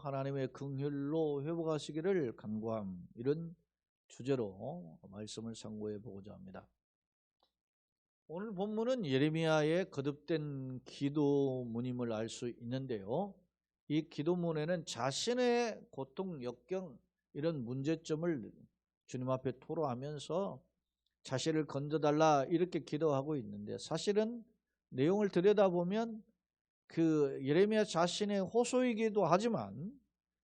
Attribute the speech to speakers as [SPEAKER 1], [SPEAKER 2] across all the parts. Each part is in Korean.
[SPEAKER 1] 하나님의 긍휼로 회복하시기를 간구함, 이런 주제로 말씀을 상고해 보고자 합니다. 오늘 본문은 예레미야의 거듭된 기도문임을 알 수 있는데요, 이 기도문에는 자신의 고통, 역경, 이런 문제점을 주님 앞에 토로하면서 자신을 건져달라 이렇게 기도하고 있는데, 사실은 내용을 들여다보면 그 예레미야 자신의 호소이기도 하지만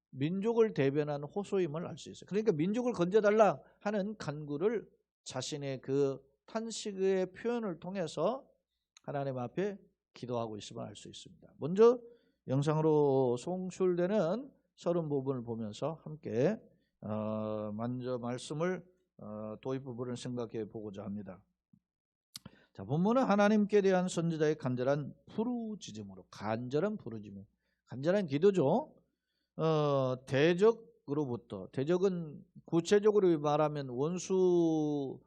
[SPEAKER 1] 민족을 대변하는 호소임을 알 수 있어요. 그러니까 민족을 건져달라 하는 간구를 자신의 그 탄식의 표현을 통해서 하나님 앞에 기도하고 있음을 알 수 있습니다. 먼저 영상으로 송출되는 30부분을 보면서 함께 먼저 말씀을 도입 부분을 생각해 보고자 합니다. 자, 본문은 하나님께 대한 선지자의 간절한 부르짖음으로, 간절한 부르짖음, 간절한 기도죠. 대적으로부터, 대적은 구체적으로 말하면 원수이고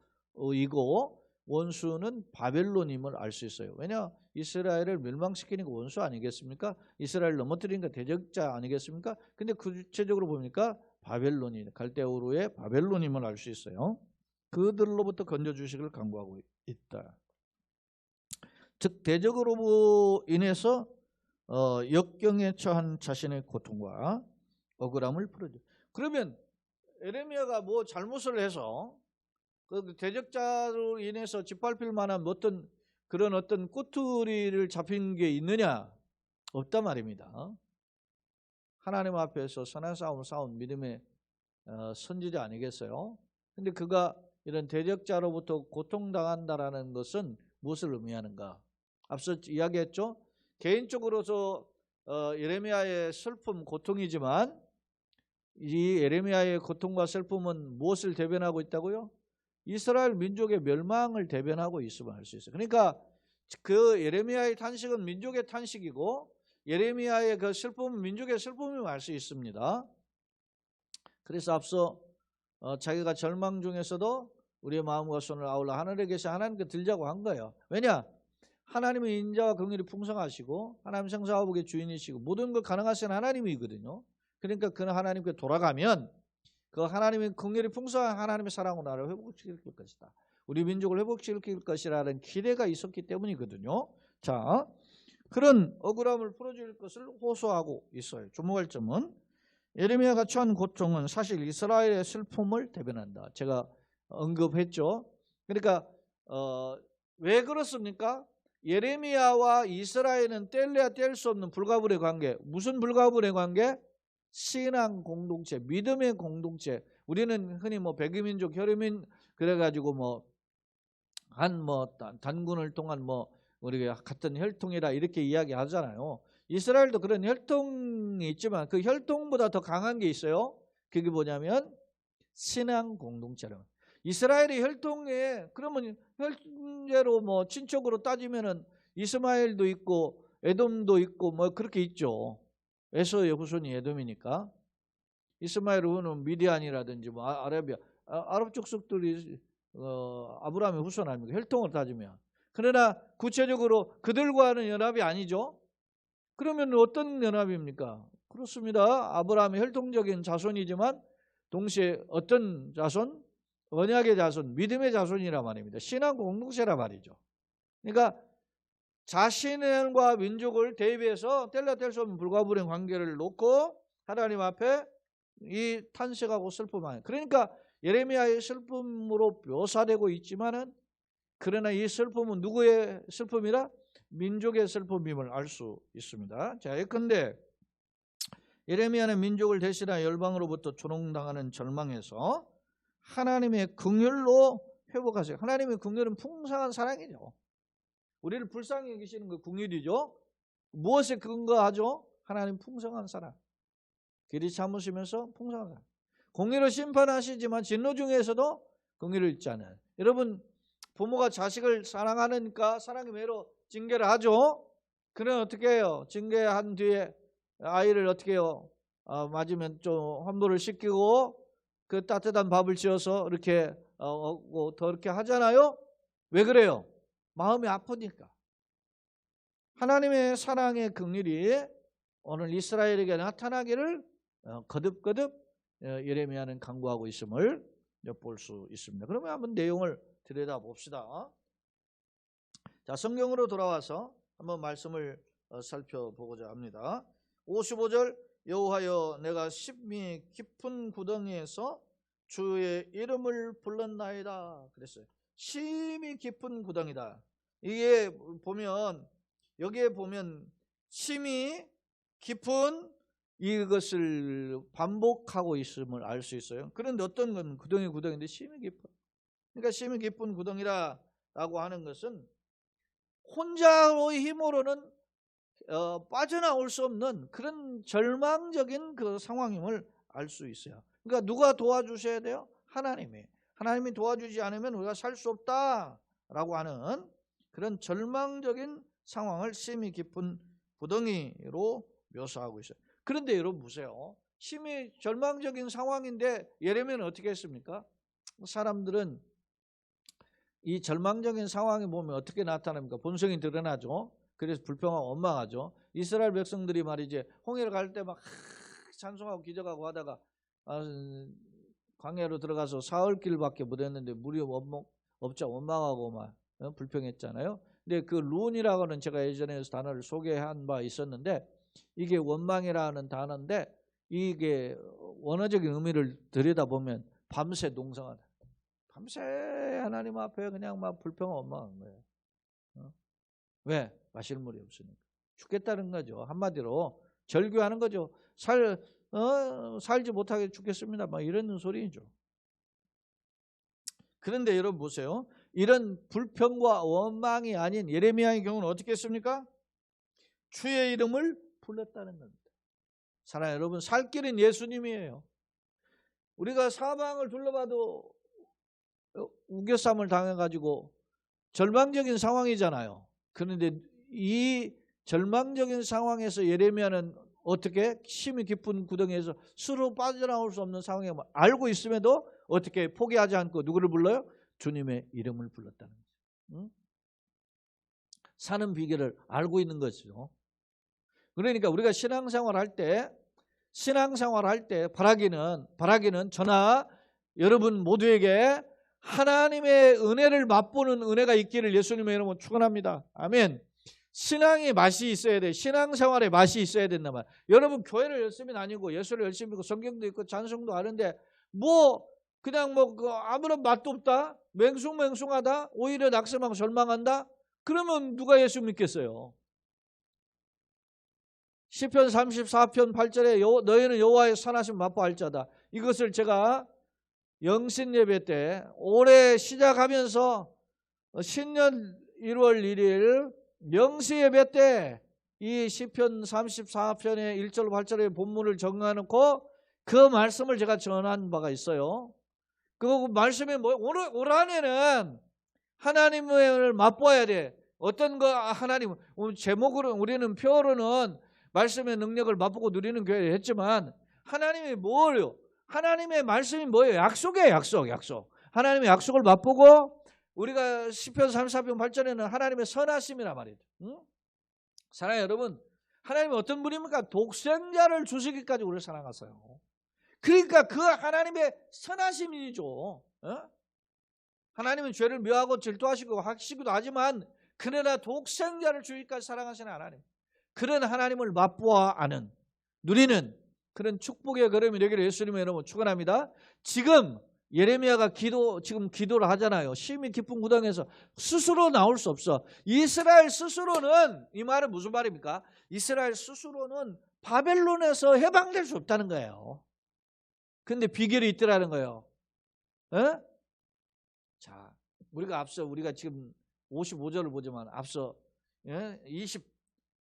[SPEAKER 1] 원수는 바벨론임을 알 수 있어요. 왜냐? 이스라엘을 멸망시키니까 원수 아니겠습니까? 이스라엘 넘어뜨리니까 대적자 아니겠습니까? 근데 구체적으로 보니까 바벨론이, 갈대아우르의 바벨론임을 알 수 있어요. 그들로부터 건져주시기를 간구하고 있다. 즉 대적으로 인해서 역경에 처한 자신의 고통과 억울함을 풀어줘. 그러면 예레미야가 뭐 잘못을 해서 그 대적자로 인해서 짓밟힐 만한 어떤 그런 어떤 꼬투리를 잡힌 게 있느냐? 없단 말입니다. 하나님 앞에서 선한 싸움을 싸운 믿음의 선지자 아니겠어요? 근데 그가 이런 대적자로부터 고통당한다라는 것은 무엇을 의미하는가? 앞서 이야기했죠. 개인적으로서 예레미야의 슬픔, 고통이지만 이 예레미야의 고통과 슬픔은 무엇을 대변하고 있다고요? 이스라엘 민족의 멸망을 대변하고 있음을 알 수 있어요. 그러니까 그 예레미야의 탄식은 민족의 탄식이고 예레미야의 그 슬픔은 민족의 슬픔임을 알 수 있습니다. 그래서 앞서 자기가 절망 중에서도 우리의 마음과 손을 아울러 하늘에 계신 하나님께 들자고 한 거예요. 왜냐? 하나님은 인자와 긍휼이 풍성하시고 하나님 생사화복의 주인이시고 모든 걸 가능하신 하나님이거든요. 그러니까 그 하나님께 돌아가면 그 하나님의 긍휼이 풍성한 하나님의 사랑으로 나를 회복시킬 것이다. 우리 민족을 회복시킬 것이라는 기대가 있었기 때문이거든요. 자, 그런 억울함을 풀어줄 것을 호소하고 있어요. 주목할 점은 예레미야가 처한 고통은 사실 이스라엘의 슬픔을 대변한다. 제가 언급했죠. 그러니까 왜 그렇습니까? 예레미야와 이스라엘은 뗄래야 뗄 수 없는 불가분의 관계. 무슨 불가분의 관계? 신앙 공동체, 믿음의 공동체. 우리는 흔히 뭐 백이민족, 혈유민 그래가지고 단군을 통한 우리가 같은 혈통이라 이렇게 이야기하잖아요. 이스라엘도 그런 혈통이 있지만 그 혈통보다 더 강한 게 있어요. 그게 뭐냐면 신앙 공동체라고. 이스라엘의 혈통에 그러면 혈통제로 친척으로 따지면은 이스마엘도 있고 에돔도 있고 그렇게 있죠. 에서의 후손이 에돔이니까. 이스마엘 후손은 미디안이라든지 아라비아, 아랍 족속들이 아브라함의 후손 아닙니까? 혈통을 따지면. 그러나 구체적으로 그들과는 연합이 아니죠. 그러면 어떤 연합입니까? 그렇습니다. 아브라함의 혈통적인 자손이지만 동시에 어떤 자손? 언약의 자손, 믿음의 자손이란 말입니다. 신앙 공동체란 말이죠. 그러니까 자신과 민족을 대비해서 뗄래야 뗄 수 없는 불가분의 관계를 놓고 하나님 앞에 이 탄식하고 슬픔하는. 그러니까 예레미야의 슬픔으로 묘사되고 있지만은 그러나 이 슬픔은 누구의 슬픔이라? 민족의 슬픔임을 알 수 있습니다. 자, 예컨대 예레미야는 민족을 대신하여 열방으로부터 조롱당하는 절망에서 하나님의 긍휼로 회복하세요. 하나님의 긍휼은 풍성한 사랑이죠. 우리를 불쌍히 여기시는 그 긍휼이죠. 무엇에 근거하죠? 하나님 풍성한 사랑. 길이 참으시면서 풍성한 사랑. 공의로 심판하시지만 진노 중에서도 긍휼을 잊지 않아요. 여러분, 부모가 자식을 사랑하니까 사랑의 매로 징계를 하죠. 그럼 어떻게 해요? 징계한 뒤에 아이를 어떻게 해요? 맞으면 좀 환불을 시키고 그 따뜻한 밥을 지어서 이렇게 더 이렇게 하잖아요. 왜 그래요? 마음이 아프니까. 하나님의 사랑의 긍휼이 오늘 이스라엘에게 나타나기를 거듭거듭 예레미야는 강구하고 있음을 엿볼 수 있습니다. 그러면 한번 내용을 들여다봅시다. 자, 성경으로 돌아와서 한번 말씀을 살펴보고자 합니다. 55절, 여호와여 내가 심히 깊은 구덩이에서 주의 이름을 불렀나이다 그랬어요. 심히 깊은 구덩이다. 이게 보면, 여기에 보면 심히 깊은 이것을 반복하고 있음을 알 수 있어요. 그런데 어떤 건 구덩이인데 심히 깊은, 그러니까 심히 깊은 구덩이라고 하는 것은 혼자의 힘으로는 빠져나올 수 없는 그런 절망적인 그 상황임을 알 수 있어요. 그러니까 누가 도와주셔야 돼요? 하나님이 도와주지 않으면 우리가 살 수 없다라고 하는 그런 절망적인 상황을 심히 깊은 구덩이로 묘사하고 있어요. 그런데 여러분 보세요. 심히 절망적인 상황인데 예레미야는 어떻게 했습니까? 사람들은 이 절망적인 상황에 보면 어떻게 나타납니까? 본성이 드러나죠. 그래서 불평하고 원망하죠. 이스라엘 백성들이 말이지 홍해를 갈 때 막 찬송하고 기적하고 하다가 광야로 들어가서 사흘길밖에 못 했는데 물이 없자 원망하고 막 불평했잖아요. 근데 그 룬이라고 하는 제가 예전에 단어를 소개한 바 있었는데 이게 원망이라는 단어인데 이게 원어적인 의미를 들여다보면 밤새 농성하다. 밤새 하나님 앞에 그냥 막 불평하고 원망한 거예요. 왜? 마실 물이 없으니까. 죽겠다는 거죠. 한마디로 절규하는 거죠. 살지 못하게 죽겠습니다. 막 이런 소리죠. 그런데 여러분 보세요. 이런 불평과 원망이 아닌 예레미야의 경우는 어떻게 했습니까? 주의 이름을 불렀다는 겁니다. 사랑하는 여러분, 살 길은 예수님이에요. 우리가 사방을 둘러봐도 우겨쌈을 당해가지고 절망적인 상황이잖아요. 그런데 이 절망적인 상황에서 예레미야는 어떻게 심히 깊은 구덩이에서 스스로 빠져나올 수 없는 상황에 알고 있음에도 어떻게 포기하지 않고 누구를 불러요? 주님의 이름을 불렀다는 거죠. 사는 비결을 알고 있는 거죠. 그러니까 우리가 신앙생활 할 때 바라기는 저나 여러분 모두에게 하나님의 은혜를 맛보는 은혜가 있기를 예수님의 이름으로 축원합니다. 아멘. 신앙의 맛이 있어야 돼. 신앙생활의 맛이 있어야 된단 말이야. 여러분 교회를 열심히 다니고 예수를 열심히 믿고 성경도 있고 찬송도 하는데 그냥 아무런 맛도 없다. 맹숭맹숭하다. 오히려 낙심하고 절망한다. 그러면 누가 예수 믿겠어요? 시편 34편 8절에 너희는 여호와의 선하심을 맛보할 자다. 이것을 제가 영신 예배 때 올해 시작하면서 신년 1월 1일 명시 예배 때 이 시편 34편의 1절 8절의 본문을 정해놓고 그 말씀을 제가 전한 바가 있어요. 그 말씀이 올 한해는 하나님을 맛보아야 돼. 어떤 거 하나님 제목으로 우리는 표어로는 말씀의 능력을 맛보고 누리는 교회를 했지만 하나님이 뭐예요? 하나님의 말씀이 뭐예요? 약속이에요. 약속. 하나님의 약속을 맛보고 우리가 시편 34편 8절에는 하나님의 선하심이란 말이죠. 사랑하는 여러분, 하나님이 어떤 분입니까? 독생자를 주시기까지 우리를 사랑하세요. 그러니까 그 하나님의 선하심이죠. 하나님은 죄를 묘하고 질투하시고 하시기도 하지만 그러나 독생자를 주기까지 사랑하시는 하나님, 그런 하나님을 맛보아 아는 누리는 그런 축복의 걸음이 되기를 예수님의 이름으로 축원합니다. 지금 예레미야가 기도를 하잖아요. 심히 깊은 구덩이에서 스스로 나올 수 없어. 이스라엘 스스로는, 이 말은 무슨 말입니까? 이스라엘 스스로는 바벨론에서 해방될 수 없다는 거예요. 근데 비결이 있더라는 거예요. 자, 우리가 지금 55절을 보지만 앞서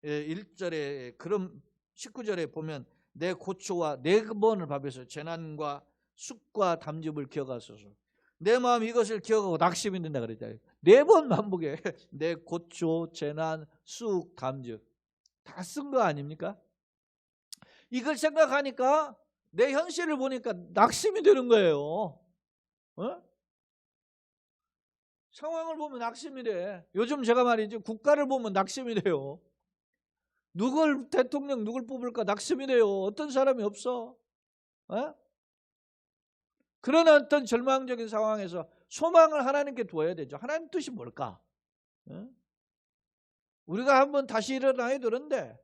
[SPEAKER 1] 21절에 그럼 19절에 보면 내 고초와 내 번을 밥에서 재난과 쑥과 담즙을 기억하소서. 내 마음 이것을 기억하고 낙심이 된다 그랬잖아요. 4번 반복해. 내 고초, 재난, 쑥, 담즙 다 쓴 거 아닙니까? 이걸 생각하니까 내 현실을 보니까 낙심이 되는 거예요. 상황을 보면 낙심이 돼. 요즘 제가 말이죠. 국가를 보면 낙심이 돼요. 대통령 누굴 뽑을까 낙심이 돼요. 어떤 사람이 없어. 어? 그런 어떤 절망적인 상황에서 소망을 하나님께 두어야 되죠. 하나님 뜻이 뭘까? 어? 우리가 한번 다시 일어나야 되는데,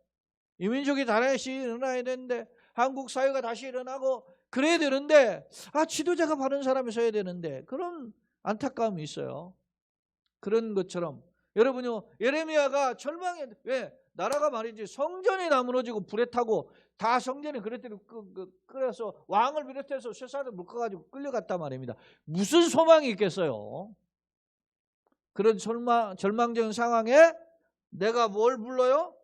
[SPEAKER 1] 이민족이 다시 일어나야 되는데, 한국 사회가 다시 일어나고 그래야 되는데, 지도자가 바른 사람이 서야 되는데, 그런 안타까움이 있어요. 그런 것처럼 여러분요, 예레미야가 절망해. 왜? 나라가 말이지 성전이 다 무너지고 불에 타고 다 성전에 그랬더니 그래서 왕을 비롯해서 쇠사를 묶어가지고 끌려갔단 말입니다. 무슨 소망이 있겠어요? 그런 절망적인 상황에 내가 뭘 불러요?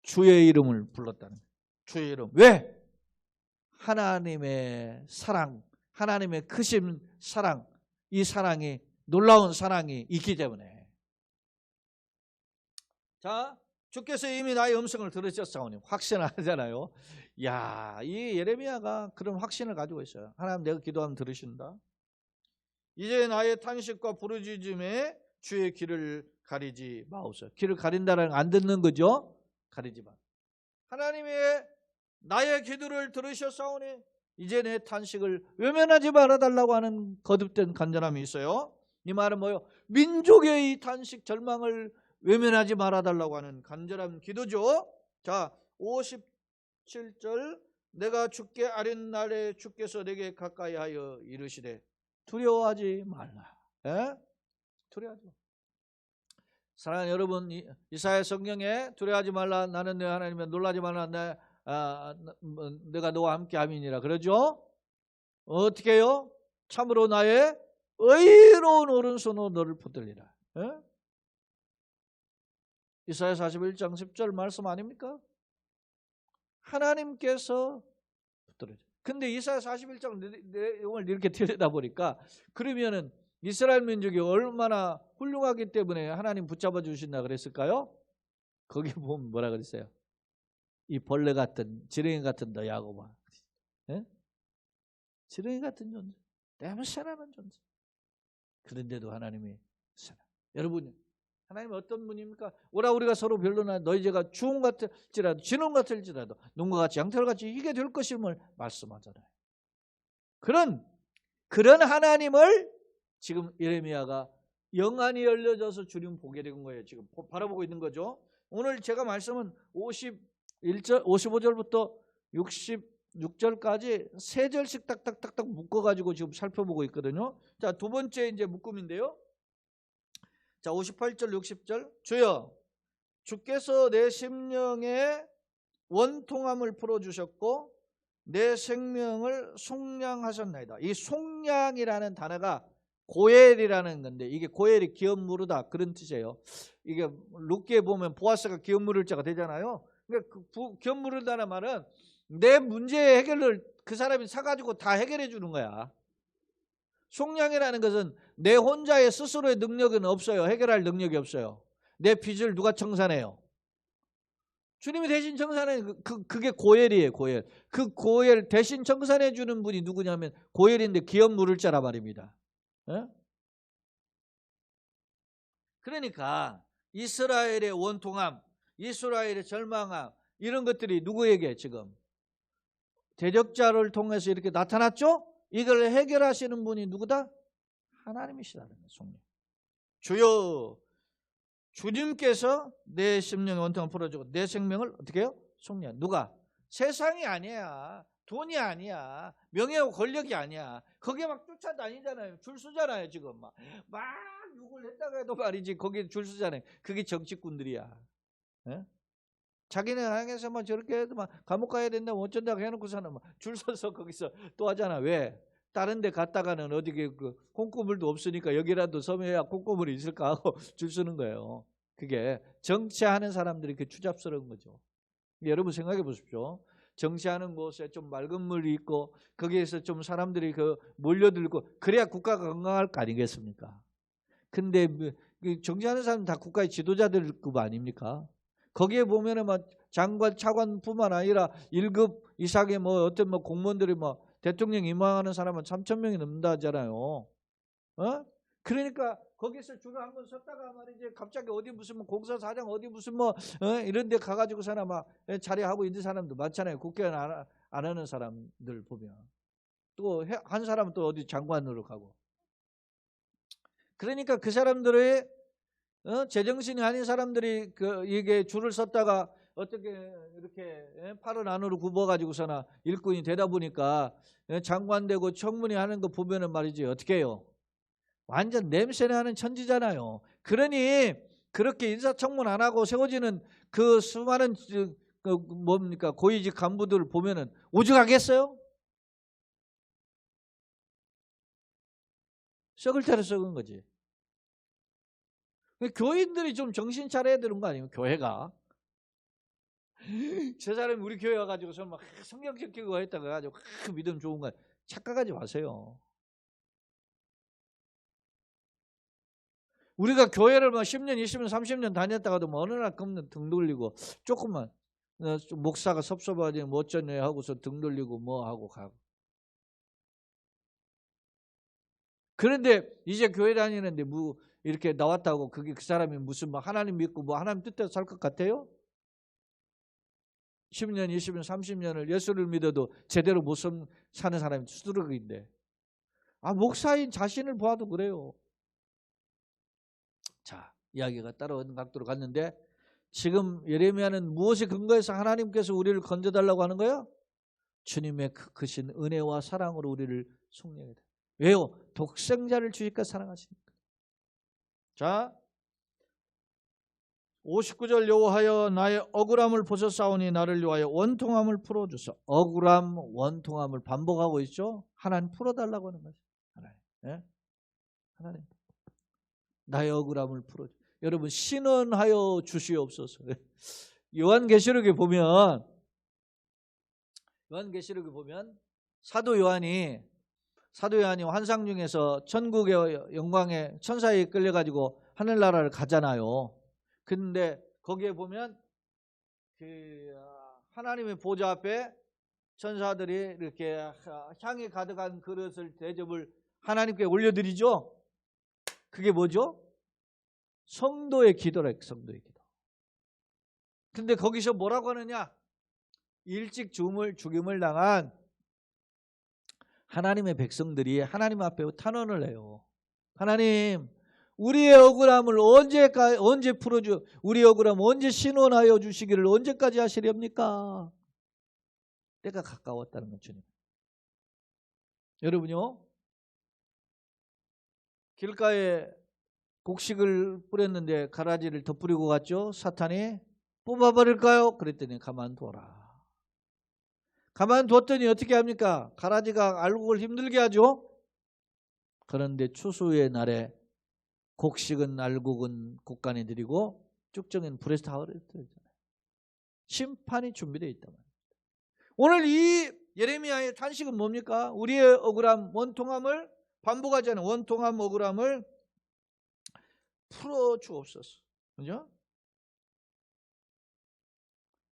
[SPEAKER 1] 주의 이름을 불렀다는 거예요. 주의 이름. 왜? 하나님의 사랑, 하나님의 크신 사랑, 이 사랑이 놀라운 사랑이 있기 때문에. 자, 주께서 이미 나의 음성을 들으셨사오니 확신하잖아요. 야, 이 예레미야가 그런 확신을 가지고 있어요. 하나님, 내가 기도하면 들으신다. 이제 나의 탄식과 부르짖음에 주의 귀를 가리지 마옵소서. 귀를 가린다는 안 듣는 거죠. 가리지 마. 하나님의 나의 기도를 들으셨사오니 이제 내 탄식을 외면하지 말아달라고 하는 거듭된 간절함이 있어요. 이 말은 뭐예요? 민족의 이 탄식 절망을 외면하지 말아달라고 하는 간절한 기도죠. 자, 57절 내가 주께 아뢰는 날에 주께서 내게 가까이 하여 이르시되 두려워하지 말라. 예? 두려워하지 말라. 사랑하는 여러분, 이사야 성경에 두려워하지 말라, 나는 내 하나님이며 놀라지 말라, 내가 너와 함께 함이니라 그러죠. 어떻게 해요? 참으로 나의 의로운 오른손으로 너를 붙들리라. 예? 이사야 41장 10절 말씀 아닙니까? 하나님께서 붙들어줘. 근데 이사야 41장 내용을 이렇게 들여다보니까 그러면은 이스라엘 민족이 얼마나 훌륭하기 때문에 하나님 붙잡아 주신다 그랬을까요? 거기 보면 뭐라 그랬어요? 이 벌레 같은, 지렁이 같은 너 야곱아. 예? 지렁이 같은 존재, 때문에 살아나는 존재. 그런데도 하나님이 살아. 여러분, 하나님은 어떤 분입니까? 오라 우리가 서로 변론하여 너희 죄가 주홍 같을지라도 진홍 같을지라도 눈과 같이 양털같이 희게 될 것임을 말씀하잖아요. 그런 하나님을 지금 예레미야가 영안이 열려져서 주님 보게 된 거예요. 지금 바라보고 있는 거죠. 오늘 제가 말씀은 55절부터 66절까지 세 절씩 딱딱딱딱 묶어가지고 지금 살펴보고 있거든요. 자, 두 번째 이제 묶음인데요. 자, 58절 60절 주여 주께서 내 심령의 원통함을 풀어주셨고 내 생명을 속량하셨나이다. 이 속량이라는 단어가 고엘이라는 건데 이게 고엘이 기업 무르다 그런 뜻이에요. 이게 룻기에 보면 보아스가 기업 무를 자가 되잖아요. 그러니까 기업 무르다는 말은 내 문제 해결을 그 사람이 사가지고 다 해결해 주는 거야. 속량이라는 것은 내 혼자의 스스로의 능력은 없어요. 해결할 능력이 없어요. 내 빚을 누가 청산해요? 주님이 대신 청산해. 그게 고엘이에요. 고엘. 그 고엘 대신 청산해 주는 분이 누구냐면 고엘인데 기업 물을 자라 말입니다. 에? 그러니까 이스라엘의 원통함, 이스라엘의 절망함 이런 것들이 누구에게 지금 대적자를 통해서 이렇게 나타났죠? 이걸 해결하시는 분이 누구다? 하나님이시라는 거예요. 주여 주님께서 내 심령의 원통을 풀어주고 내 생명을 어떻게 해요? 속량. 누가? 세상이 아니야. 돈이 아니야. 명예와 권력이 아니야. 거기에 막 쫓아다니잖아요. 줄 서잖아요. 지금 막 욕을 했다가 해도 말이지 거기에 줄 서잖아요. 그게 정치꾼들이야. 에? 자기네 향해서 막 저렇게 해도 막 감옥 가야 된다고 어쩐다고 해놓고서는 막 줄 서서 거기서 또 하잖아. 왜? 다른 데 갔다가는 어디게 콩고물도 없으니까 여기라도 섬에야 콩고물이 있을까 하고 줄 서는 거예요. 그게 정치하는 사람들이 그 추잡스러운 거죠. 여러분 생각해 보십시오. 정치하는 곳에 좀 맑은 물이 있고 거기에서 좀 사람들이 몰려들고 그래야 국가가 건강할 거 아니겠습니까? 근데 정치하는 사람은 다 국가의 지도자들급 아닙니까? 거기에 보면은 막 장관, 차관뿐만 아니라 1급 이상의 어떤 공무원들이 대통령 임명하는 사람은 3,000명이 넘는다 하잖아요. 그러니까 거기서 줄을 한번 섰다가 말이지 갑자기 어디 무슨 공사사장 어디 무슨 이런 데 가가지고 사람 막 자리하고 있는 사람도 많잖아요. 국회의원 안 하는 사람들 보면 또 한 사람은 또 어디 장관으로 가고. 그러니까 그 사람들의 제정신이 아닌 사람들이 이게 줄을 섰다가 어떻게 이렇게 팔을 안으로 굽어가지고서나 일꾼이 되다 보니까 장관 되고 청문회 하는 거 보면은 말이지 어떻게 해요? 완전 냄새나는 천지잖아요. 그러니 그렇게 인사청문 안 하고 세워지는 그 수많은 뭡니까 고위직 간부들 보면은 오죽하겠어요? 썩을 대로 썩은 거지. 교인들이 좀 정신 차려야 되는 거 아니에요? 교회가. 저 사람이 우리 교회 와가지고서 막 성경 지키고 했다고 해가지고 믿음 좋은 거 착각하지 마세요. 우리가 교회를 뭐 10년, 20년, 30년 다녔다가도 뭐 어느 날 등 돌리고 조금만 목사가 섭섭하지 뭐 어쩌냐 하고서 등 돌리고 뭐 하고 가고. 그런데 이제 교회 다니는데 뭐 이렇게 나왔다고 그게 그 사람이 무슨 뭐 하나님 믿고 뭐 하나님 뜻대로 살 것 같아요? 10년, 20년, 30년을 예수를 믿어도 제대로 못 사는 사람이 수두룩인데. 목사인 자신을 보아도 그래요. 자, 이야기가 따로 어느 각도로 갔는데 지금 예레미야는 무엇에 근거해서 하나님께서 우리를 건져달라고 하는 거예요? 주님의 크신 은혜와 사랑으로 우리를 속량해야 돼. 왜요? 독생자를 주니까 사랑하시니까. 자, 59절 여호와여 나의 억울함을 보셨사오니 나를 위하여 원통함을 풀어주소. 억울함, 원통함을 반복하고 있죠. 하나님 풀어달라고 하는 거죠. 하나님, 예? 하나님 나의 억울함을 풀어줘. 여러분 신원하여 주시옵소서. 요한계시록에 보면 사도 요한이 환상 중에서 천국의 영광에 천사에 끌려가지고 하늘나라를 가잖아요. 근데 거기에 보면 그 하나님의 보좌 앞에 천사들이 이렇게 향이 가득한 그릇을 대접을 하나님께 올려드리죠. 그게 뭐죠? 성도의 기도라. 성도의 기도. 근데 거기서 뭐라고 하느냐? 일찍 죽임을 당한 하나님의 백성들이 하나님 앞에 탄원을 해요. 하나님, 우리의 억울함을 언제 풀어주, 우리의 억울함 언제 신원하여 주시기를 언제까지 하시렵니까? 때가 가까웠다는 건 주님. 여러분요, 길가에 곡식을 뿌렸는데 가라지를 덧뿌리고 갔죠. 사탄이 뽑아버릴까요? 그랬더니 가만둬라. 가만뒀더니 어떻게 합니까? 가라지가 알곡을 힘들게 하죠. 그런데 추수의 날에 곡식은 알곡은 곡간에 들이고 쭉정이는 불에서 다 얼어뜨리잖아요. 심판이 준비되어 있단 말입니다. 오늘 이 예레미야의 탄식은 뭡니까? 우리의 억울함, 원통함을 반복하지 않은 원통함, 억울함을 풀어주옵소서. 그죠?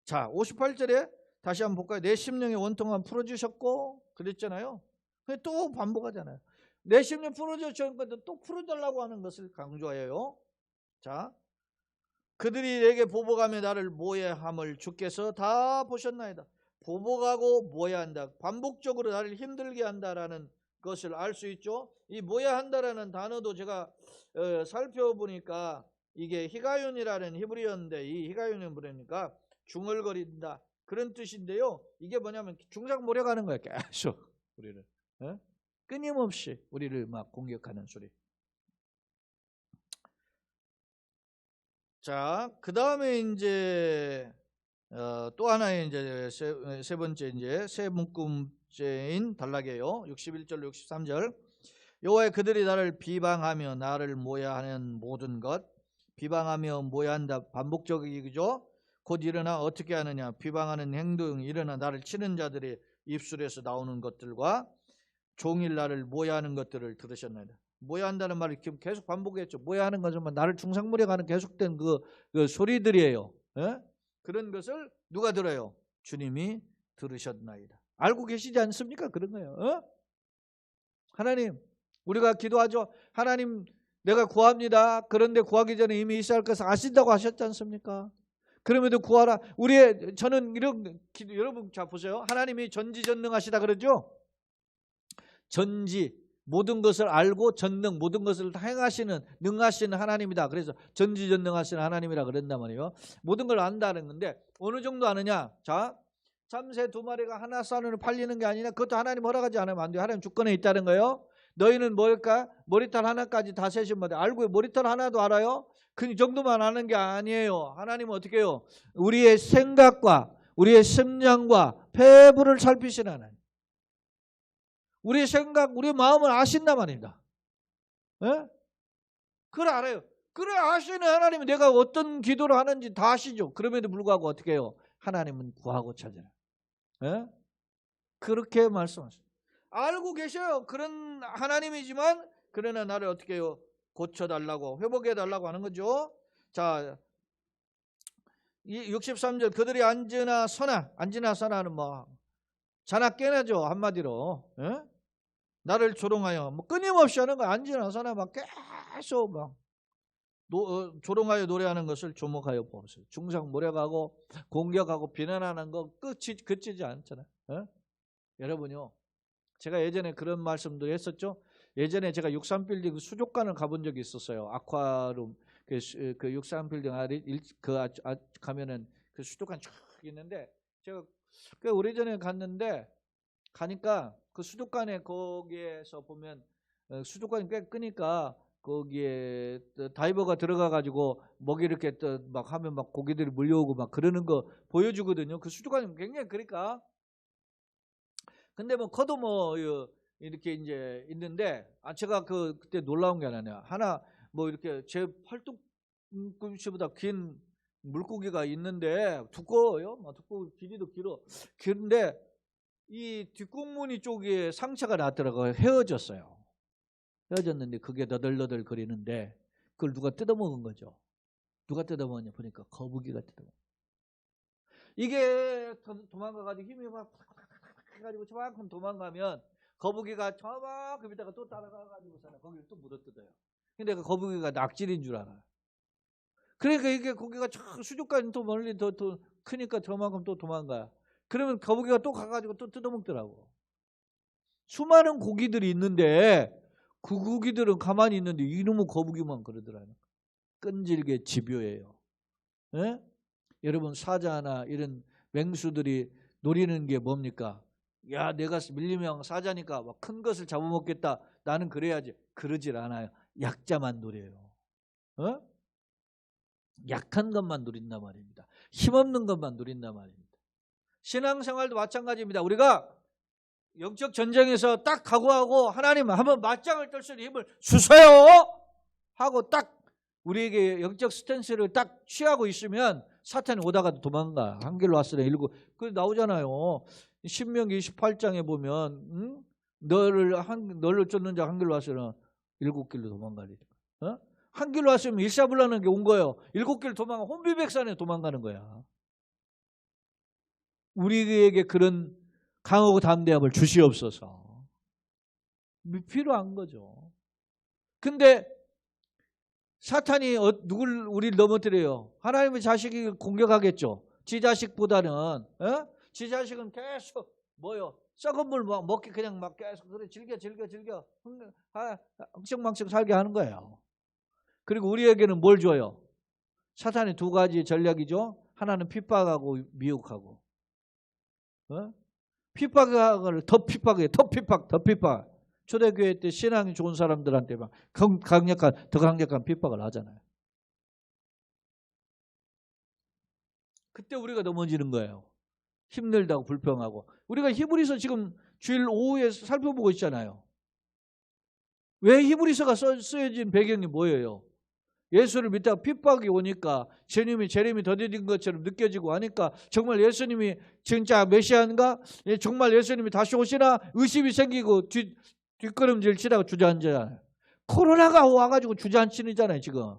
[SPEAKER 1] 자, 58절에 다시 한번 볼까요? 내 심령의 원통함 풀어주셨고 그랬잖아요. 근데 또 반복하잖아요. 내 심령 풀어주셨는데 또 풀어달라고 하는 것을 강조하여요. 자, 그들이 내게 보복하며 나를 모해함을 주께서 다 보셨나이다. 보복하고 모해한다. 반복적으로 나를 힘들게 한다라는 것을 알 수 있죠. 이 모해한다라는 단어도 제가 살펴보니까 이게 히가윤이라는 히브리어인데 이 히가윤은 뭐랍니까? 중얼거린다 그런 뜻인데요. 이게 뭐냐면 중상 모략하는 거야. 계속 우리를 끊임없이 우리를 막 공격하는 소리. 자, 그 다음에 이제 또 하나의 이제 세 번째 이제 세 묶음째인 단락이에요. 61절, 63절. 여호와의 그들이 나를 비방하며 나를 모해하는 모든 것, 비방하며 모해한다 반복적이죠. 곧 일어나 어떻게 하느냐? 비방하는 행동이 일어나 나를 치는 자들의 입술에서 나오는 것들과 종일 나를 모해하는 것들을 들으셨나이다. 모해한다는 말을 계속 반복했죠. 모해하는 것은 나를 중상모략하는 계속된 그 소리들이에요. 그런 것을 누가 들어요? 주님이 들으셨나이다. 알고 계시지 않습니까? 그런 거예요. 하나님, 우리가 기도하죠. 하나님, 내가 구합니다. 그런데 구하기 전에 이미 있어야 할 것을 아신다고 하셨지 않습니까? 그럼에도 구하라. 저는 이런 기도, 여러분 자 보세요. 하나님이 전지전능하시다 그러죠. 전지, 모든 것을 알고 전능, 모든 것을 행하시는, 능하시는 하나님이다. 그래서 전지전능하시는 하나님이라 그랬단 말이에요. 모든 걸 안다는 건데 어느 정도 아느냐. 자, 참새 2마리가 하나 쌍으로 팔리는 게 아니라 그것도 하나님 허락하지 않으면 안 돼요. 하나님 주권에 있다는 거예요. 너희는 뭘까? 머리털 하나까지 다 세신 분. 알고 머리털 하나도 알아요? 그 정도만 아는 게 아니에요. 하나님은 어떻게 해요? 우리의 생각과 우리의 심령과 배부를 살피시는 하나님. 우리의 생각, 우리의 마음을 아신단 말입니다. 예? 그걸 알아요. 그래 아시는 하나님은 내가 어떤 기도를 하는지 다 아시죠. 그럼에도 불구하고 어떻게 해요? 하나님은 구하고 찾아요. 예? 그렇게 말씀하세요. 알고 계셔요. 그런 하나님이지만 그러나 나를 어떻게 해요? 고쳐달라고 회복해달라고 하는 거죠. 자, 63절 그들이 앉으나 서나는 뭐 자나 깨나죠. 한마디로. 예? 나를 조롱하여 뭐 끊임없이 하는 거 앉으나 서나 막 계속 막 조롱하여 노래하는 것을 조목하여 보세요. 중상 모략하고 공격하고 비난하는 거 그치지 않잖아요. 예? 여러분요. 제가 예전에 그런 말씀들 했었죠. 예전에 제가 63빌딩 수족관을 가본 적이 있었어요. 아쿠아룸 그 63빌딩 가면은 그 수족관 쫙 있는데 제가 꽤 오래전에 갔는데 가니까 그 수족관에 거기에서 보면 수족관이 꽤 크니까 거기에 다이버가 들어가 가지고 먹이 이렇게 막 하면 막 고기들이 물려오고 막 그러는 거 보여주거든요. 그 수족관이 굉장히 그러니까 근데 뭐 커도 뭐 이렇게 이제 있는데 제가 그때 놀라운 게 하나 뭐 이렇게 제 팔뚝꿈치보다 긴 물고기가 있는데 두꺼워요. 막 두꺼워 길이도 길은데 이 뒷공무니 쪽에 상처가 났더라고요. 헤어졌는데 그게 너덜너덜 거리는데 그걸 누가 뜯어먹은 거죠. 누가 뜯어먹었냐 보니까 거북이가 뜯어먹었어요. 이게 도망가가지고 힘이 막 해가지고 저만큼 도망가면 거북이가 저만큼 있다가 또 따라가가지고 거기를 또 물어뜯어요. 근데 그 거북이가 낙질인 줄 알아요. 그러니까 이게 고기가 수족관이 또 멀리 더 크니까 저만큼 또 도망가요. 그러면 거북이가 또 가가지고 또 뜯어먹더라고. 수많은 고기들이 있는데 그 고기들은 가만히 있는데 이놈의 거북이만 그러더라고요. 끈질게 집요해요. 예? 여러분 사자나 이런 맹수들이 노리는 게 뭡니까? 야 내가 밀리면 사자니까 막 큰 것을 잡아먹겠다. 나는 그래야지. 그러질 않아요. 약자만 노려요. 어? 약한 것만 노린단 말입니다. 힘없는 것만 노린단 말입니다. 신앙생활도 마찬가지입니다. 우리가 영적 전쟁에서 딱 각오하고 하나님 한번 맞짱을 떨 수 있는 힘을 주세요 하고 딱 우리에게 영적 스탠스를 딱 취하고 있으면 사탄이 오다가 도망가. 한 길로 왔으나 일곱. 그 나오잖아요. 신명기 28장에 보면 너를 쫓는 자 한 길로 왔으나 7길로 도망가리. 어? 한 길로 왔으면 일사불란한 게 온 거예요. 7길 도망가 혼비백산에 도망가는 거야. 우리에게 그런 강하고 담대함을 주시옵소서. 필요한 거죠. 근데 사탄이 우리를 넘어뜨려요. 하나님의 자식이 공격하겠죠. 지 자식보다는 지 자식은 계속 뭐요? 썩은 물 먹기 그냥 막 계속 그래 즐겨 흥청망청 살게 하는 거예요. 그리고 우리에게는 뭘 줘요? 사탄이 2가지 전략이죠. 하나는 핍박하고 미혹하고. 핍박을 더 핍박. 초대교회 때 신앙이 좋은 사람들한테 막 더 강력한 핍박을 하잖아요. 그때 우리가 넘어지는 거예요. 힘들다고 불평하고. 우리가 히브리서 지금 주일 오후에 살펴보고 있잖아요. 왜 히브리서가 쓰여진 배경이 뭐예요? 예수를 믿다가 핍박이 오니까 재림이 더뎌진 것처럼 느껴지고 하니까 정말 예수님이 진짜 메시아인가? 정말 예수님이 다시 오시나? 의심이 생기고 뒷걸음질 치다가 주저앉아요. 코로나가 와가지고 주저앉히잖아요 지금.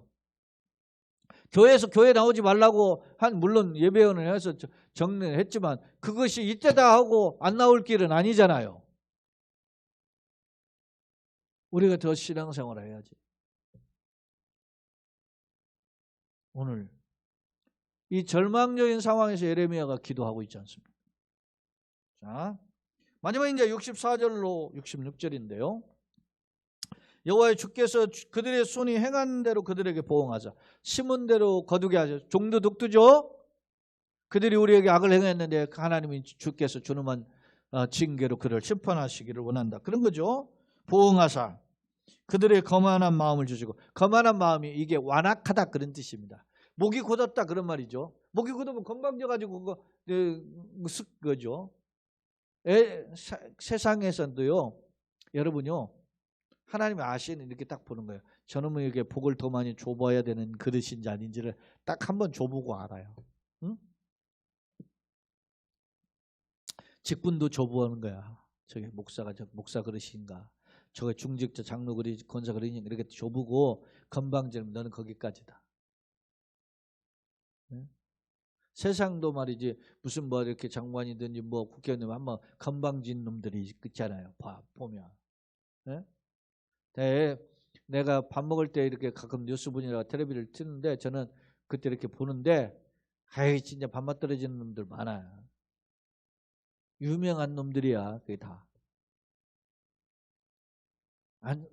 [SPEAKER 1] 교회에서 교회 나오지 말라고 물론 예배원을 해서 정리했지만 그것이 이때다 하고 안 나올 길은 아니잖아요. 우리가 더 신앙생활을 해야지. 오늘 이 절망적인 상황에서 예레미야가 기도하고 있지 않습니까? 자, 마지막 이제 64절로 66절인데요. 여호와의 주께서 그들의 손이 행한 대로 그들에게 보응하사 심은 대로 거두게 하셔. 종도 독두죠. 그들이 우리에게 악을 행했는데 하나님이 주께서 주님한 징계로 그를 심판하시기를 원한다. 그런 거죠. 보응하사 그들의 거만한 마음을 주시고, 거만한 마음이 이게 완악하다 그런 뜻입니다. 목이 굳었다 그런 말이죠. 목이 굳으면 건방져 가지고 그거 무슨 거죠. 세상에서도요, 여러분요, 하나님이 아시는 이렇게 딱 보는 거예요. 저놈에게 복을 더 많이 줘봐야 되는 그릇인지 아닌지를 딱 한번 줘보고 알아요. 응? 직분도 줘보는 거야. 저게 목사가 목사 그릇인가, 저게 중직자 장로 그릇, 권사 그릇인가 이렇게 줘보고 건방지면 너는 거기까지다. 응? 세상도 말이지 무슨 뭐 이렇게 장관이든지 뭐 국회의원 한번 건방진 놈들이 있잖아요. 보면. 네? 내가 밥 먹을 때 이렇게 가끔 뉴스분이라 텔레비를 트는데 저는 그때 이렇게 보는데 아이 진짜 밥맛 떨어지는 놈들 많아요. 유명한 놈들이야. 그게 다.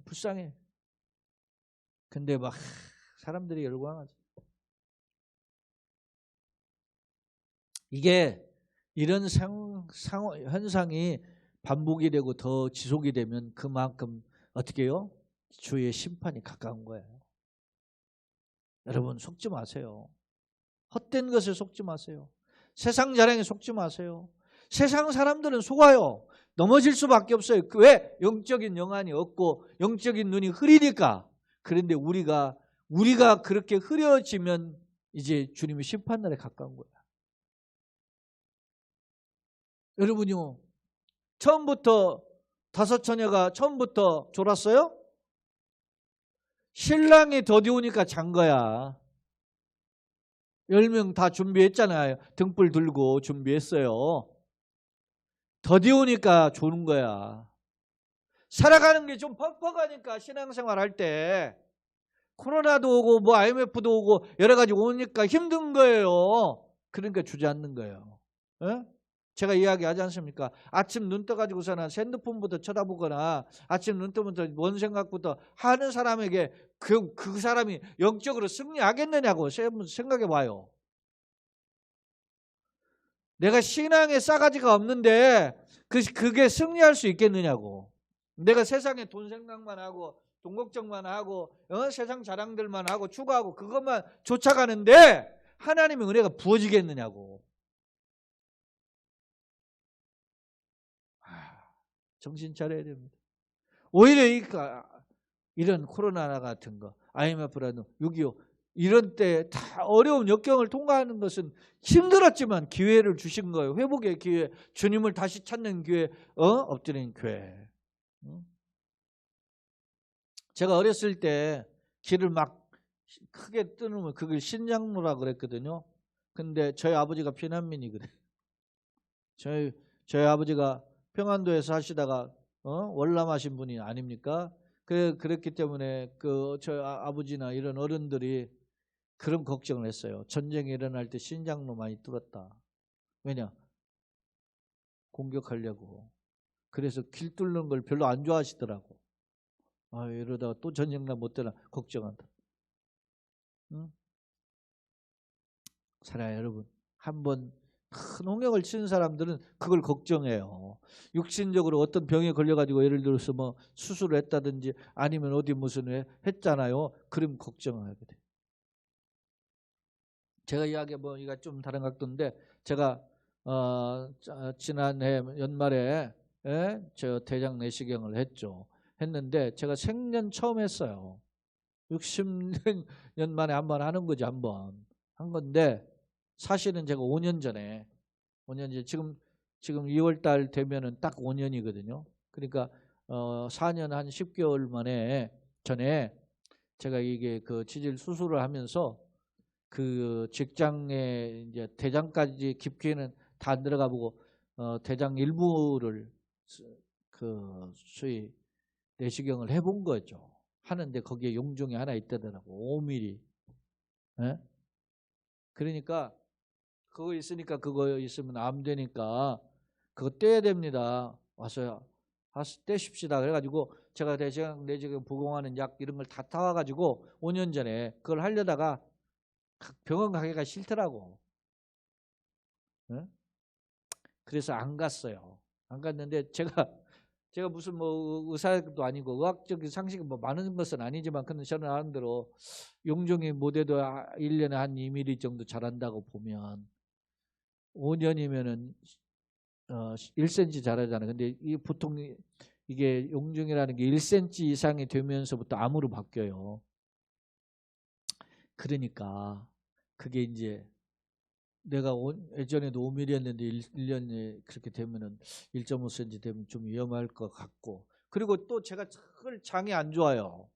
[SPEAKER 1] 불쌍해. 근데 막 사람들이 열광하지. 이게 이런 현상이 반복이 되고 더 지속이 되면 그만큼 어떻게 해요? 주의 심판이 가까운 거예요. 여러분 속지 마세요. 헛된 것에 속지 마세요. 세상 자랑에 속지 마세요. 세상 사람들은 속아요. 넘어질 수밖에 없어요. 왜? 영적인 영안이 없고 영적인 눈이 흐리니까. 그런데 우리가 그렇게 흐려지면 이제 주님의 심판날에 가까운 거야. 여러분요, 처음부터 5처녀가 처음부터 졸았어요? 신랑이 더디오니까 잔 거야. 10명 다 준비했잖아요. 등불 들고 준비했어요. 더디오니까 조는 거야. 살아가는 게 좀 퍽퍽하니까 신앙생활 할 때 코로나도 오고 뭐 IMF도 오고 여러 가지 오니까 힘든 거예요. 그러니까 주저앉는 거예요. 에? 제가 이야기하지 않습니까? 아침 눈 떠가지고서는 핸드폰부터 쳐다보거나 아침 눈 뜨면서 뭔 생각부터 하는 사람에게 그 사람이 영적으로 승리하겠느냐고 생각해 봐요. 내가 신앙에 싸가지가 없는데 그게 승리할 수 있겠느냐고. 내가 세상에 돈 생각만 하고 돈 걱정만 하고 세상 자랑들만 하고 추구하고 그것만 쫓아가는데 하나님의 은혜가 부어지겠느냐고. 정신 차려야 됩니다. 오히려 이런 코로나 같은 거, IMF라는 6.25 이런 때 다 어려운 역경을 통과하는 것은 힘들었지만 기회를 주신 거예요. 회복의 기회, 주님을 다시 찾는 기회, 엎드린 기회. 제가 어렸을 때 길을 막 크게 뜨는 그걸 신장로라 그랬거든요. 근데 저희 아버지가 피난민이거든요. 저희 아버지가 평안도에서 하시다가 월남하신 분이 아닙니까? 그랬기 때문에 저희 아버지나 이런 어른들이 그런 걱정을 했어요. 전쟁이 일어날 때 신장로 많이 뚫었다. 왜냐? 공격하려고. 그래서 길 뚫는 걸 별로 안 좋아하시더라고. 이러다가 또 전쟁 나 못 되나 걱정한다. 응? 사랑해요, 여러분. 한번 큰 홍역을 치는 사람들은 그걸 걱정해요. 육신적으로 어떤 병에 걸려가지고 예를 들어서 뭐 수술을 했다든지 아니면 어디 무슨 했잖아요. 그럼 걱정을 하게 돼요. 제가 이야기 이거 좀 다른 각도인데 제가 지난해 연말에 저 대장 내시경을 했는데 제가 생전 처음 했어요. 60년 만에 한 번 하는 거지, 한 건데 사실은 제가 5년 전에 지금 2월 달 되면은 딱 5년이거든요. 그러니까 4년 한 10개월 전에 제가 이게 그 치질 수술을 하면서 그 직장에 이제 대장까지 깊게는 다 안 들어가 보고 대장 일부를 소위 내시경을 해본 거죠. 하는데 거기에 용종이 하나 있다더라고. 5mm. 예? 그러니까 그거 있으니까 그거 있으면 안 되니까 그거 떼야 됩니다. 와서 떼십시다. 그래가지고 제가 내시경 부공하는 약 이런 걸 다 타와가지고 5년 전에 그걸 하려다가 병원 가기가 싫더라고. 네? 그래서 안 갔어요. 안 갔는데 제가 무슨 뭐 의사도 아니고 의학적인 상식이 뭐 많은 것은 아니지만 근데 저는 나름대로 용종이 못해도 1년에 한 2mm 정도 자란다고 보면 5년이면은 1cm 자라잖아요. 근데 이 보통 이게 용종이라는 게 1cm 이상이 되면서부터 암으로 바뀌어요. 그러니까 그게 이제 내가 예전에도 5mm였는데 1년에 그렇게 되면은 1.5cm 되면 좀 위험할 것 같고, 그리고 또 제가 장이 안 좋아요.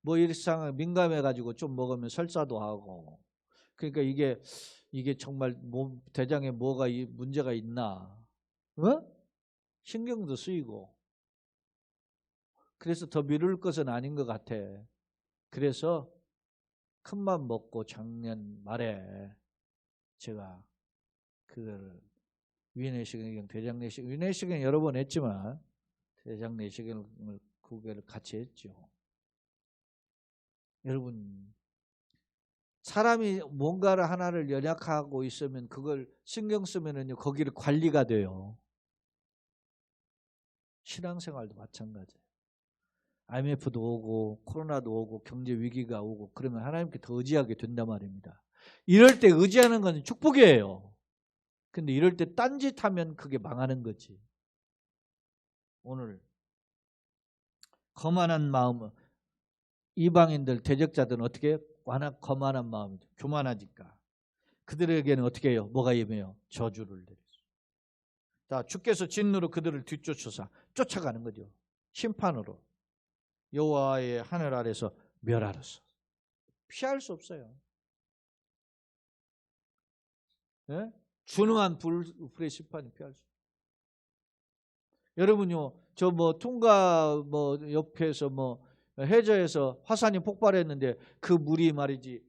[SPEAKER 1] 뭐 일상 민감해가지고 좀 먹으면 설사도 하고, 그러니까 이게 정말 대장에 뭐가 문제가 있나, 신경도 쓰이고, 그래서 더 미룰 것은 아닌 것 같아. 그래서 큰맘 먹고 작년 말에 제가 그걸 위내시경, 대장내시경, 위내시경 여러 번 했지만 대장내시경을 9개를 같이 했죠. 여러분, 사람이 뭔가를 하나를 연약하고 있으면 그걸 신경 쓰면은요, 거기를 관리가 돼요. 신앙생활도 마찬가지예요. IMF도 오고 코로나도 오고 경제 위기가 오고 그러면 하나님께 더 의지하게 된단 말입니다. 이럴 때 의지하는 건 축복이에요. 근데 이럴 때 딴짓하면 그게 망하는 거지. 오늘 거만한 마음, 이방인들 대적자들은 어떻게 해요? 거만한 마음이죠. 교만하니까. 그들에게는 어떻게 해요? 뭐가 임해요? 저주를 내렸어요. 자, 주께서 진노로 그들을 뒤쫓아서 쫓아가는 거죠. 심판으로. 여호와의 하늘 아래서 멸하라서. 피할 수 없어요. 예? 준응한 불의 심판이 피할 수 없어요. 여러분요, 저 뭐 통가 뭐 옆에서 뭐 해저에서 화산이 폭발했는데 그 물이 말이지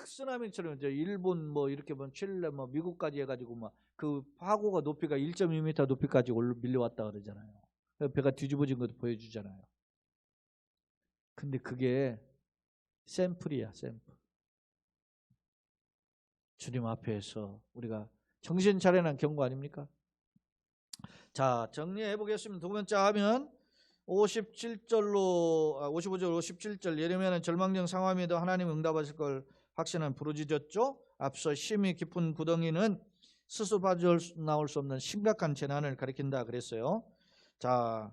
[SPEAKER 1] 쓰나미처럼 이제 일본 뭐 이렇게 보면 칠레 뭐 미국까지 해가지고 막 그 파고가 높이가 1.2m 높이까지 밀려왔다 그러잖아요. 배가 뒤집어진 것도 보여주잖아요. 근데 그게 샘플이야, 샘플. 주님 앞에서 우리가 정신 차려난 경고 아닙니까? 자, 정리해 보겠습니다. 두 번째 하면 55절 57절 예레미야는 절망적 상황에도 하나님 응답하실 걸 확신한 부르짖었죠. 앞서 심히 깊은 구덩이는 스스로 빠져나올 수 없는 심각한 재난을 가리킨다 그랬어요. 자,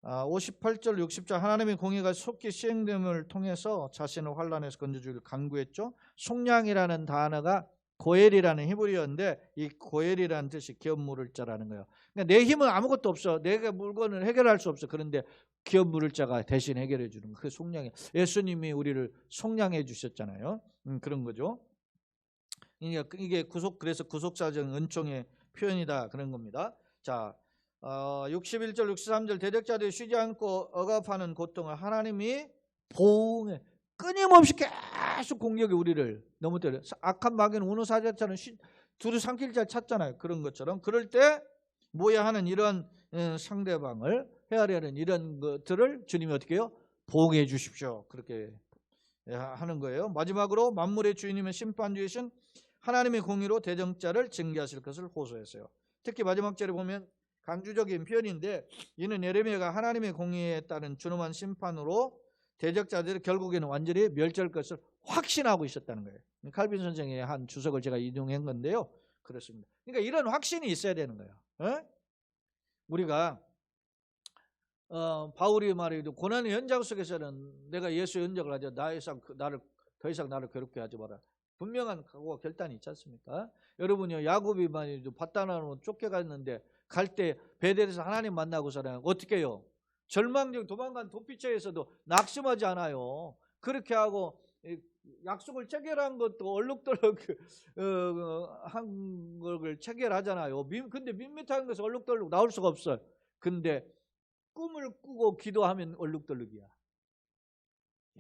[SPEAKER 1] 58절 60절 하나님의 공의가 속히 시행됨을 통해서 자신을 환난에서 건져주기를 간구했죠. 속량이라는 단어가 고엘이라는 히브리어인데 이 고엘이라는 뜻이 기업 물을 자라는 거예요. 그러니까 내 힘은 아무것도 없어. 내가 물건을 해결할 수 없어. 그런데 기업 물을 자가 대신 해결해 주는 거. 그게 속량이에요. 예수님이 우리를 속량해 주셨잖아요. 그런 거죠. 이게 그래서 구속사적 은총의 표현이다 그런 겁니다. 자, 61절 63절 대적자들이 쉬지 않고 억압하는 고통을 하나님이 보응해 끊임없이 계속 공격해 우리를 넘어뜨려. 악한 마귀는 우는 사자처럼 두루 삼킬 자 찾잖아요. 그런 것처럼 그럴 때 뭐야 하는 이런 상대방을 헤아려는 이런 것들을 주님이 어떻게 해요? 보응해 주십시오. 그렇게 하는 거예요. 마지막으로 만물의 주인이면 심판주이신 하나님의 공의로 대정자를 징계하실 것을 호소했어요. 특히 마지막 절에 보면 강조적인 표현인데 이는 예레미야가 하나님의 공의에 따른 준엄한 심판으로 대적자들이 결국에는 완전히 멸절할 것을 확신하고 있었다는 거예요. 칼빈 선생의 한 주석을 제가 인용한 건데요. 그렇습니다. 그러니까 이런 확신이 있어야 되는 거예요. 우리가 바울이 말해도 고난의 현장 속에서는 내가 예수의 연적을 하자 더 이상 나를 괴롭게 하지 마라. 분명한 각오와 결단이 있지 않습니까? 여러분요, 야곱이 말이죠 바다나로 쫓겨갔는데 갈 때 베델에서 하나님 만나고서는 어떻게 해요? 절망적 도망간 도피처에서도 낙심하지 않아요. 그렇게 하고 약속을 체결한 것도 얼룩덜룩 한 걸 체결하잖아요. 근데 밋밋한 것은 얼룩덜룩 나올 수가 없어요. 근데 꿈을 꾸고 기도하면 얼룩덜룩이야.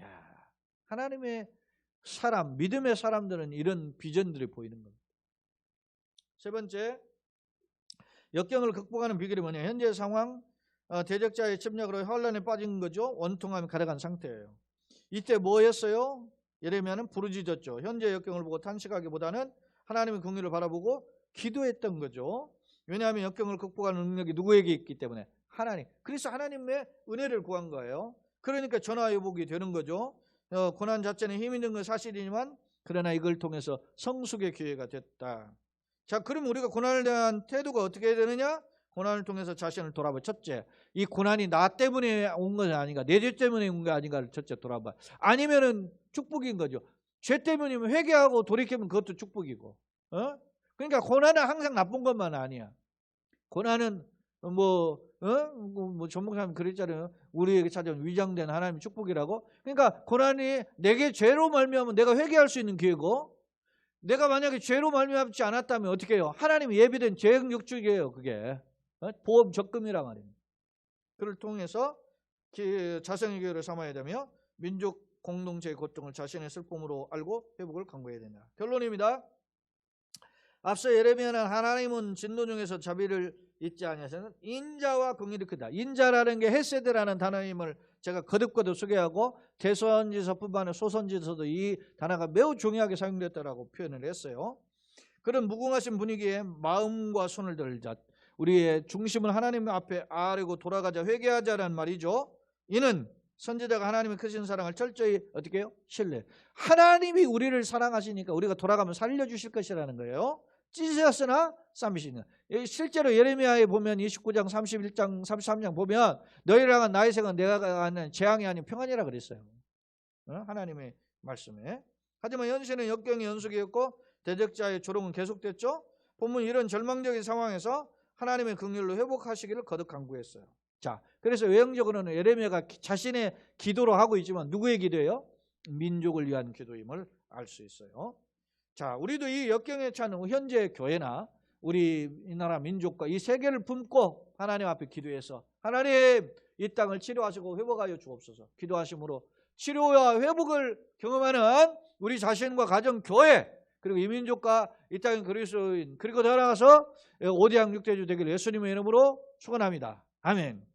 [SPEAKER 1] 야, 하나님의 믿음의 사람들은 이런 비전들이 보이는 겁니다. 세 번째, 역경을 극복하는 비결이 뭐냐? 현재 상황, 대적자의 침략으로 혼란에 빠진 거죠. 원통함이 가득한 상태예요. 이때 뭐 했어요? 예레미야는 부르짖었죠. 현재 역경을 보고 탄식하기보다는 하나님의 긍휼을 바라보고 기도했던 거죠. 왜냐하면 역경을 극복하는 능력이 누구에게 있기 때문에 하나님. 그래서 하나님의 은혜를 구한 거예요. 그러니까 전화위복이 되는 거죠. 고난 자체는 힘이 있는 건 사실이지만 그러나 이걸 통해서 성숙의 기회가 됐다. 자, 그럼 우리가 고난에 대한 태도가 어떻게 해야 되느냐? 고난을 통해서 자신을 돌아봐. 첫째, 이 고난이 나 때문에 온 건 아닌가, 내 죄 때문에 온 게 아닌가를 첫째 돌아봐. 아니면은 축복인 거죠. 죄 때문이면 회개하고 돌이키면 그것도 축복이고. 그러니까 고난은 항상 나쁜 것만 아니야. 고난은 전문가님 그랬잖아요. 우리에게 찾아온 위장된 하나님의 축복이라고. 그러니까 고난이 내게 죄로 말미암으면 내가 회개할 수 있는 기회고, 내가 만약에 죄로 말미암지 않았다면 어떻게 해요? 하나님이 예비된 죄응육축이에요. 그게 보험 적금이란 말입니다. 그를 통해서 자성의 기회를 삼아야 되며 민족 공동체의 고통을 자신의 슬픔으로 알고 회복을 강구해야 된다. 결론입니다. 앞서 예레미야는 하나님은 진노 중에서 자비를 잊지 아니하시는 인자와 긍휼이 크다. 인자라는 게 헤세드라는 단어임을 제가 거듭거듭 소개하고 대선지서뿐만 아니라 소선지서도 이 단어가 매우 중요하게 사용됐다라고 표현을 했어요. 그런 무궁하신 분위기에 마음과 손을 들자. 우리의 중심을 하나님 앞에 아뢰고 돌아가자, 회개하자라는 말이죠. 이는 선지자가 하나님의 크신 사랑을 철저히 어떻게 해요? 신뢰. 하나님이 우리를 사랑하시니까 우리가 돌아가면 살려주실 것이라는 거예요. 찢으셨으나 쌈이시는. 실제로 예레미야에 보면 29장 31장 33장 보면 너희를 향한 나의 생은 내가 하는 재앙이 아닌 평안이라 그랬어요. 하나님의 말씀에. 하지만 현실은 역경의 연속이었고 대적자의 조롱은 계속됐죠. 본문 이런 절망적인 상황에서 하나님의 긍휼로 회복하시기를 거듭 간구했어요. 자, 그래서 외형적으로는 예레미야가 자신의 기도로 하고 있지만 누구의 기도예요? 민족을 위한 기도임을 알 수 있어요. 자, 우리도 이 역경에 처한 현재 교회나 우리 이 나라 민족과 이 세계를 품고 하나님 앞에 기도해서 하나님 이 땅을 치료하시고 회복하여 주옵소서. 기도하심으로 치료와 회복을 경험하는 우리 자신과 가정, 교회, 그리고 이 민족과 이 땅의 그리스도인, 그리고 더 나아가서 5대양 6대주 되기를 예수님의 이름으로 축원합니다. 아멘.